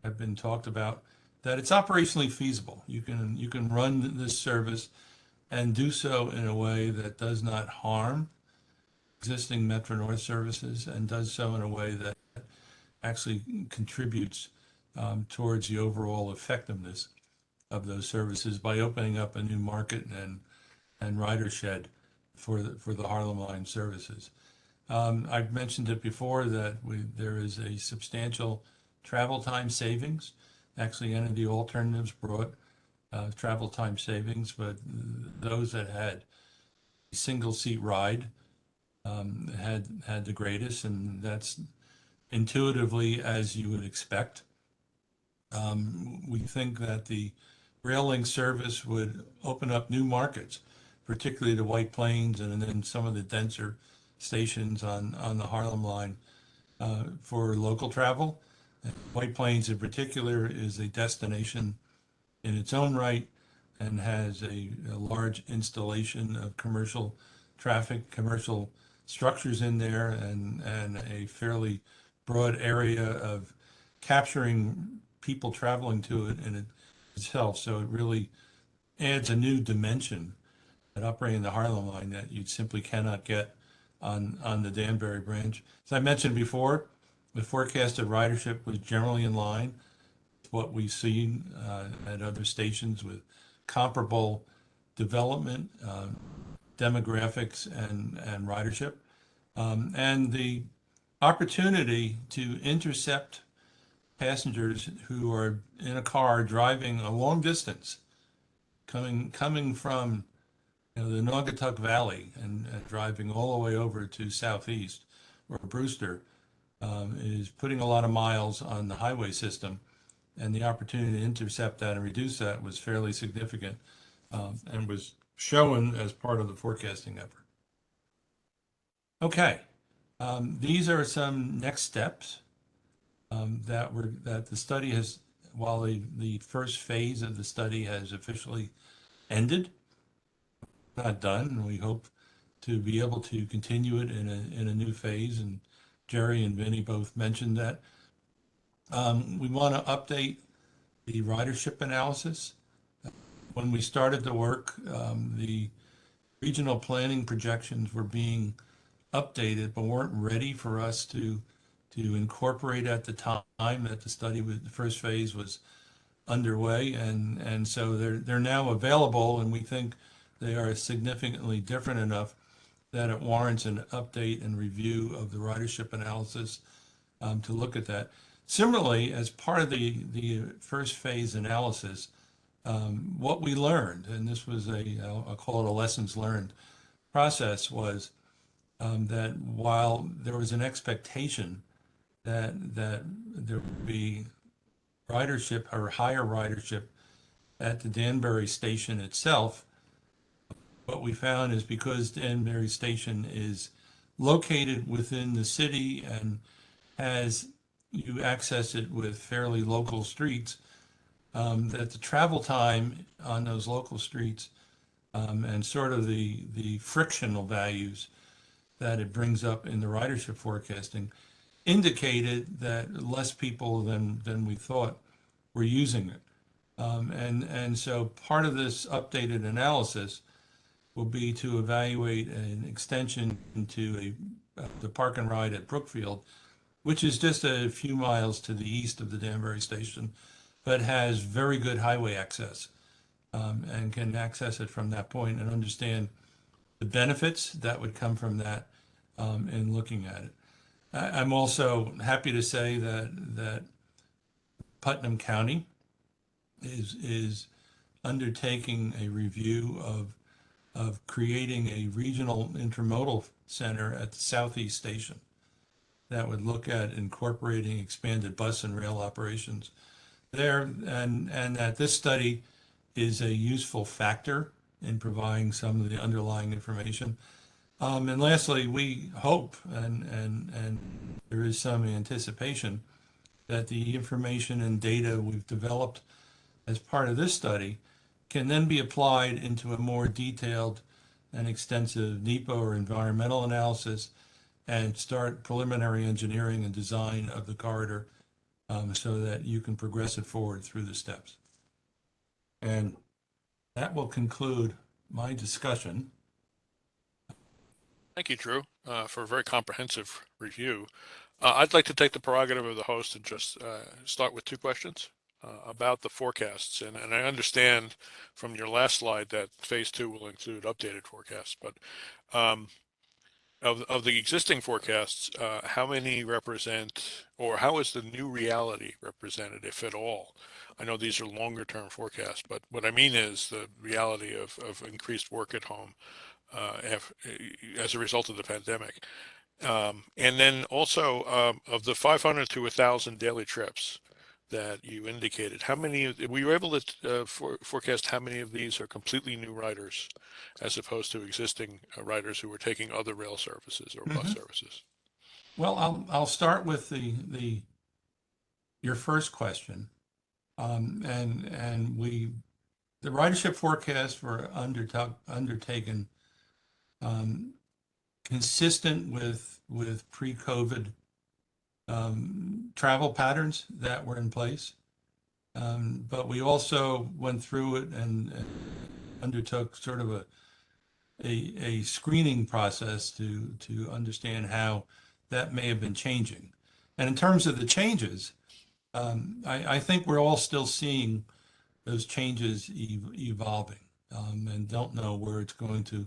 have been talked about, that it's operationally feasible. You can run this service and do so in a way that does not harm existing Metro North services and does so in a way that actually contributes towards the overall effectiveness of those services by opening up a new market and ridershed for the Harlem Line services. I've mentioned it before that there is a substantial travel time savings. Actually, any of the alternatives brought travel time savings, but those that had a single seat ride had the greatest, and that's intuitively as you would expect. We think that the rail link service would open up new markets, particularly the White Plains and then some of the denser stations on the Harlem Line for local travel. White Plains in particular is a destination in its own right and has a large installation of commercial traffic, commercial structures in there, and a fairly broad area of capturing people traveling to it in itself. So it really adds a new dimension at operating the Harlem Line that you simply cannot get on the Danbury branch. As I mentioned before, the forecasted ridership was generally in line with what we've seen at other stations with comparable development, demographics, and ridership. And the opportunity to intercept passengers who are in a car driving a long distance, coming from the Naugatuck Valley and driving all the way over to Southeast or Brewster, is putting a lot of miles on the highway system, and the opportunity to intercept that and reduce that was fairly significant, and was shown as part of the forecasting effort. Okay, these are some next steps that the study has, while the first phase of the study has officially ended, not done, and we hope to be able to continue it in a new phase. And Jerry and Vinny both mentioned that. We want to update the ridership analysis. When we started the work, the regional planning projections were being updated, but weren't ready for us to incorporate at the time that the study, the first phase, was underway, and so they're now available, and we think they are significantly different enough that it warrants an update and review of the ridership analysis to look at that. Similarly, as part of the first phase analysis, what we learned, and this was I'll call it a lessons learned process, was that while there was an expectation that there would be ridership or higher ridership at the Danbury station itself, what we found is because Danbury station is located within the city and has you access it with fairly local streets, that the travel time on those local streets and sort of the frictional values that it brings up in the ridership forecasting indicated that less people than we thought were using it. And so part of this updated analysis will be to evaluate an extension into the park and ride at Brookfield, which is just a few miles to the east of the Danbury station, but has very good highway access, and can access it from that point and understand the benefits that would come from that in looking at it. I'm also happy to say that Putnam County is undertaking a review of creating a regional intermodal center at the Southeast Station that would look at incorporating expanded bus and rail operations there, and that this study is a useful factor in providing some of the underlying information. And lastly, we hope, and there is some anticipation, that the information and data we've developed as part of this study can then be applied into a more detailed and extensive NEPA or environmental analysis and start preliminary engineering and design of the corridor, so that you can progress it forward through the steps. And that will conclude my discussion. Thank you, Drew, for a very comprehensive review. I'd like to take the prerogative of the host and just start with two questions about the forecasts. And I understand from your last slide that phase two will include updated forecasts, but of the existing forecasts, how many represent, or how is the new reality represented, if at all? I know these are longer term forecasts, but what I mean is the reality of increased work at home as a result of the pandemic. And then also of the 500 to 1,000 daily trips that you indicated, how many, were you able to forecast how many of these are completely new riders as opposed to existing riders who were taking other rail services or bus services? Well, I'll start with your first question. And the ridership forecasts were undertaken consistent with pre-COVID travel patterns that were in place. But we also went through it and undertook sort of a screening process to understand how that may have been changing. And in terms of the changes, I think we're all still seeing those changes evolving, and don't know where it's going to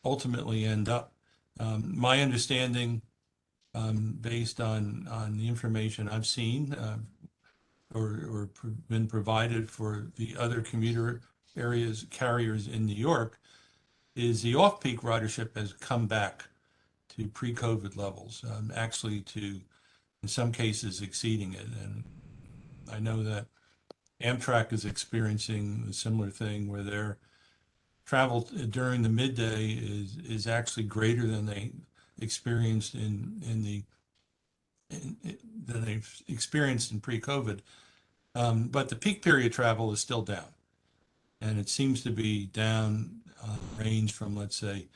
ultimately end up. My understanding, based on the information I've seen or been provided for the other commuter carriers in New York, is the off-peak ridership has come back to pre-COVID levels, actually to, in some cases, exceeding it. And I know that Amtrak is experiencing a similar thing where their travel during the midday is actually greater than they experienced than they've experienced in pre-COVID. But the peak period travel is still down, and it seems to be down range from, let's say,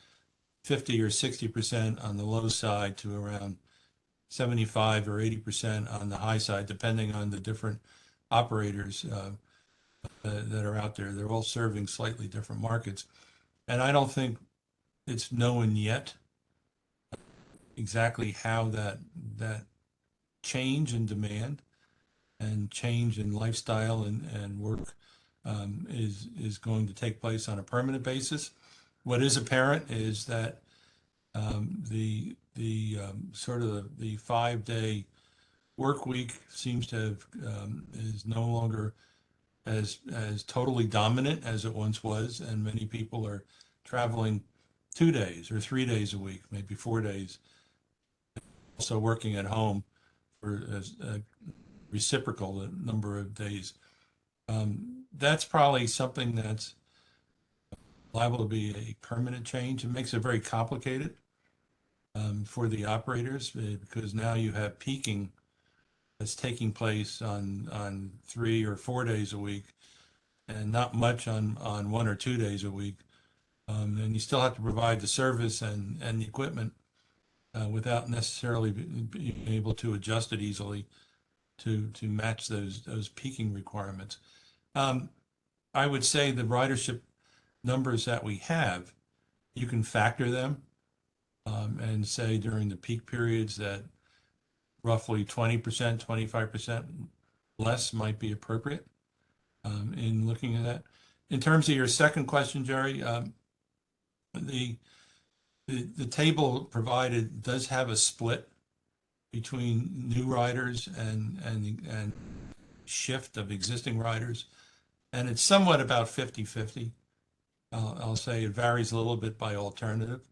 50 or 60% on the low side to around 75 or 80% on the high side, depending on the different operators that are out there. They're all serving slightly different markets. And I don't think it's known yet exactly how that change in demand and change in lifestyle and work is going to take place on a permanent basis. What is apparent is that the sort of the 5-day work week seems to have is no longer as totally dominant as it once was, and many people are traveling 2 days or 3 days a week, maybe 4 days, also working at home for a reciprocal the number of days. That's probably something that's liable to be a permanent change. It makes it very complicated for the operators because now you have peaking that's taking place on 3 or 4 days a week and not much on 1 or 2 days a week. And you still have to provide the service and the equipment without necessarily being able to adjust it easily to match those peaking requirements. I would say the ridership numbers that we have, you can factor them and say during the peak periods that roughly 20%, 25% less might be appropriate in looking at that. In terms of your second question, Jerry, the table provided does have a split between new riders and shift of existing riders, and it's somewhat about 50-50. I'll say it varies a little bit by alternative.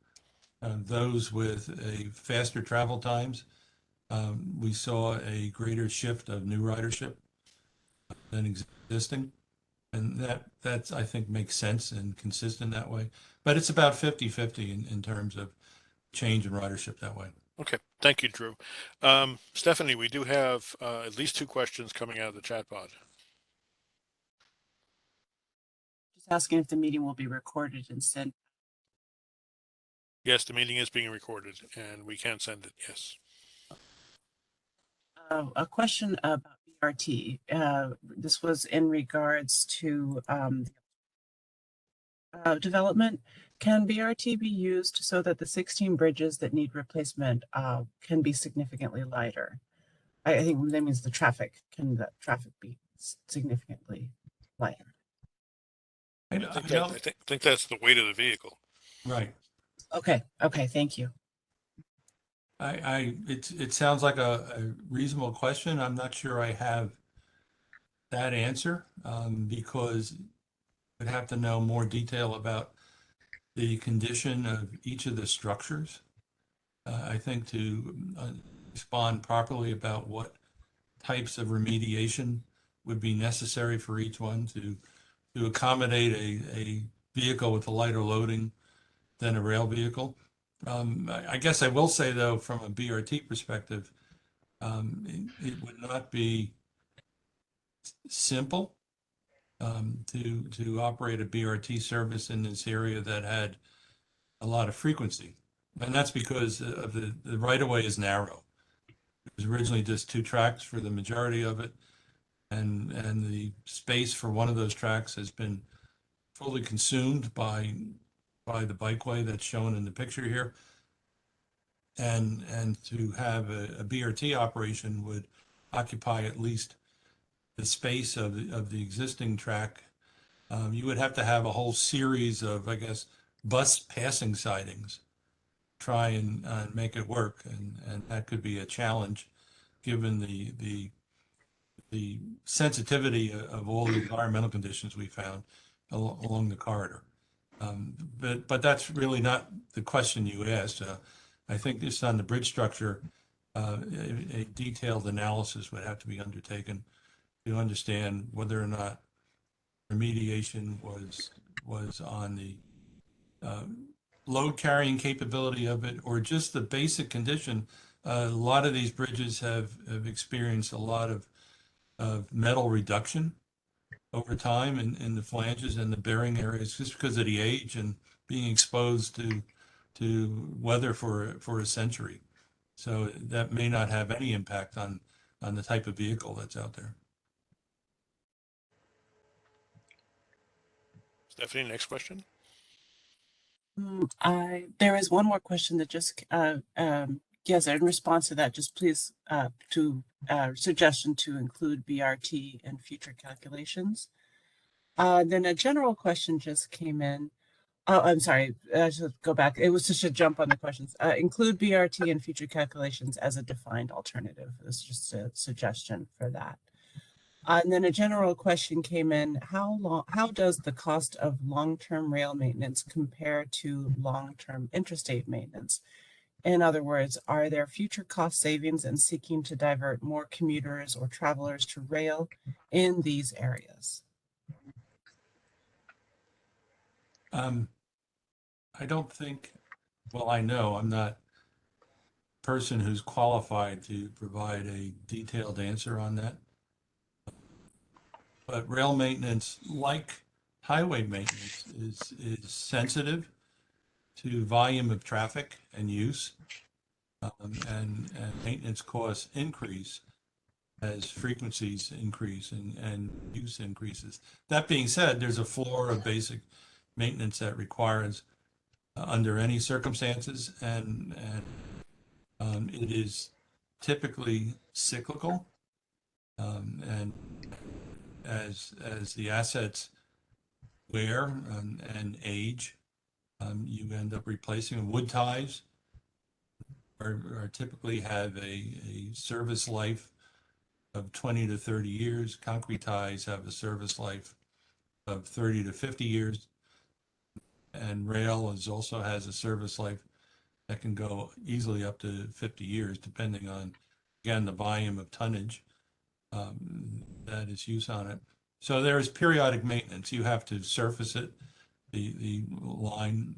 Those with a faster travel times, we saw a greater shift of new ridership than existing. And that I think makes sense and consistent that way. But it's about 50-50 in terms of change in ridership that way. Okay, thank you, Drew. Stephanie, we do have at least 2 questions coming out of the chat pod. Just asking if the meeting will be recorded and sent. Yes, the meeting is being recorded and we can send it, yes. A question about BRT. This was in regards to development. Can BRT be used so that the 16 bridges that need replacement can be significantly lighter? I think that means the traffic. Can the traffic be significantly lighter? I think that's the weight of the vehicle. Right. Okay. Okay. Thank you. It sounds like a reasonable question. I'm not sure I have that answer because I'd have to know more detail about the condition of each of the structures. I think to respond properly about what types of remediation would be necessary for each one to accommodate a vehicle with a lighter loading than a rail vehicle. I guess I will say though, from a BRT perspective, it would not be simple to operate a BRT service in this area that had a lot of frequency. And that's because of the right-of-way is narrow. It was originally just 2 tracks for the majority of it. And the space for one of those tracks has been fully consumed by the bikeway that's shown in the picture here. And to have a BRT operation would occupy at least the space of the existing track. You would have to have a whole series of, I guess, bus passing sidings, try and make it work. And that could be a challenge given the sensitivity of all the environmental conditions we found along the corridor. But that's really not the question you asked. I think just on the bridge structure, a detailed analysis would have to be undertaken to understand whether or not remediation was on the load carrying capability of it or just the basic condition. A lot of these bridges have experienced a lot of metal reduction over time in the flanges and the bearing areas just because of the age and being exposed to weather for a century. So that may not have any impact on the type of vehicle that's out there. Stephanie, next question. There is one more question that just yes, in response to that, just please suggestion to include BRT in future calculations. Then a general question just came in. Oh, I'm sorry. I should go back. It was just a jump on the questions. Include BRT in future calculations as a defined alternative. It's just a suggestion for that. And then a general question came in, how does the cost of long-term rail maintenance compare to long-term interstate maintenance? In other words, are there future cost savings in seeking to divert more commuters or travelers to rail in these areas? I don't think, well, I know I'm not a person who's qualified to provide a detailed answer on that. But rail maintenance, like highway maintenance, is sensitive to volume of traffic and use, and maintenance costs increase as frequencies increase and use increases. That being said, there's a floor of basic maintenance that requires under any circumstances, and it is typically cyclical, and as the assets wear and age, you end up replacing them. Wood ties are typically have a service life of 20 to 30 years. Concrete ties have a service life of 30 to 50 years. And rail also has a service life that can go easily up to 50 years, depending on, again, the volume of tonnage that is used on it. So there is periodic maintenance. You have to surface it, the line,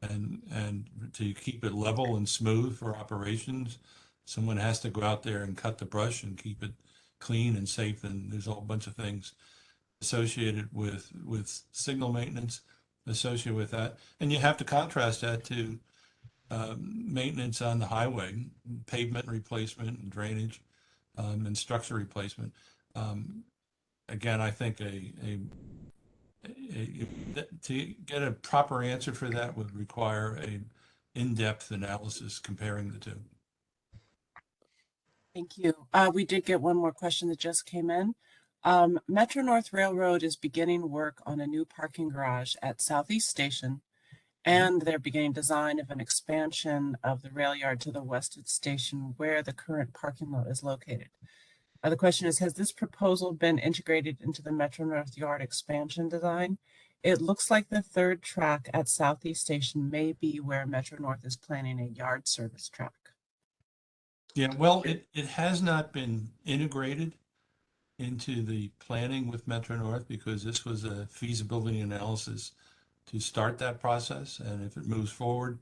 and to keep it level and smooth for operations, someone has to go out there and cut the brush and keep it clean and safe. And there's a whole bunch of things associated with signal maintenance associated with that. And you have to contrast that to maintenance on the highway, pavement replacement and drainage, and structure replacement. Again, I think to get a proper answer for that would require a in-depth analysis comparing the two. Thank you. We did get one more question that just came in. Metro North Railroad is beginning work on a new parking garage at Southeast Station, and they're beginning design of an expansion of the rail yard to the west of the station where the current parking lot is located. The question is, has this proposal been integrated into the Metro North Yard expansion design? It looks like the third track at Southeast Station may be where Metro North is planning a yard service track. Yeah, well, it has not been integrated into the planning with Metro North because this was a feasibility analysis to start that process. And if it moves forward,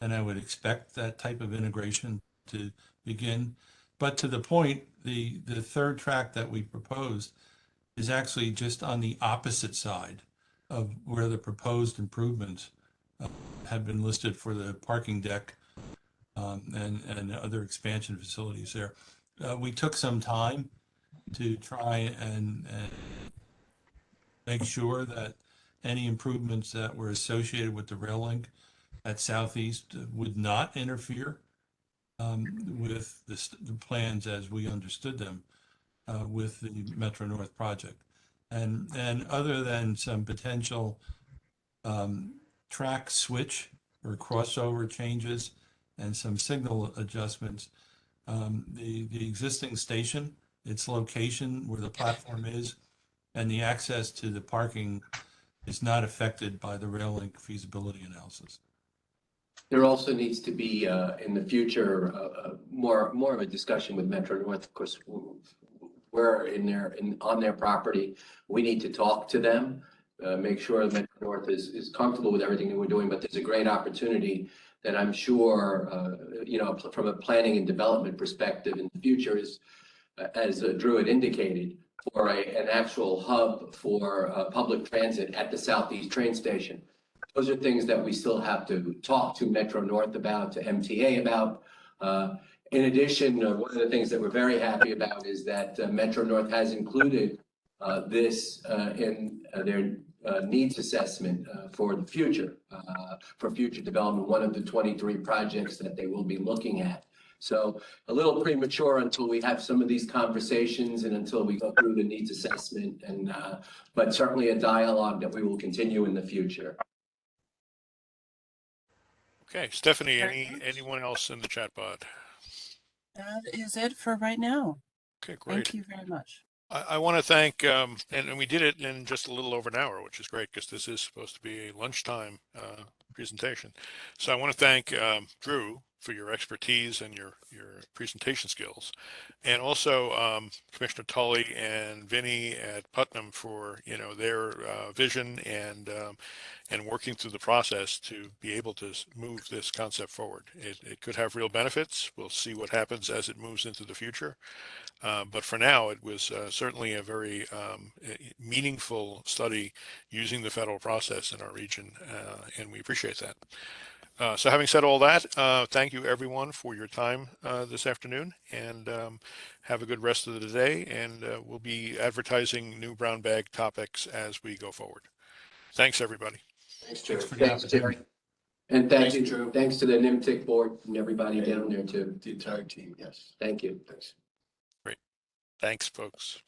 then I would expect that type of integration to begin. But to the point, the third track that we proposed is actually just on the opposite side of where the proposed improvements have been listed for the parking deck and other expansion facilities there. We took some time to try and make sure that any improvements that were associated with the rail link at Southeast would not interfere with the plans as we understood them with the Metro North project. And other than some potential track switch or crossover changes and some signal adjustments, the existing station, its location where the platform is, and the access to the parking is not affected by the rail link feasibility analysis. There also needs to be in the future more of a discussion with Metro North. Of course, we're on their property. We need to talk to them, make sure Metro North is comfortable with everything that we're doing. But there's a great opportunity that I'm sure from a planning and development perspective in the future is, as Drew had indicated, for an actual hub for public transit at the Southeast train station. Those are things that we still have to talk to Metro North about, to MTA about. In addition, one of the things that we're very happy about is that Metro North has included this in their needs assessment for the future, for future development, one of the 23 projects that they will be looking at. So a little premature until we have some of these conversations and until we go through the needs assessment, but certainly a dialogue that we will continue in the future. Okay, Stephanie, anyone else in the chat pod? That is it for right now. Okay, great. Thank you very much. I want to thank, and we did it in just a little over an hour, which is great because this is supposed to be a lunchtime presentation. So I want to thank Drew for your expertise and your presentation skills, and also Commissioner Tully and Vinny at Putnam for their vision and working through the process to be able to move this concept forward. It could have real benefits. We'll see what happens as it moves into the future. But for now, it was certainly a very meaningful study using the federal process in our region, and we appreciate that. So having said all that, thank you everyone for your time this afternoon, and have a good rest of the day, and we'll be advertising new brown bag topics as we go forward. Thanks, everybody. Thanks, Jerry. Thanks for the opportunity. And Thank you, Drew. thanks to the NYMTC board and everybody down there too. The entire team, yes. Thank you. Thanks. Thanks, folks.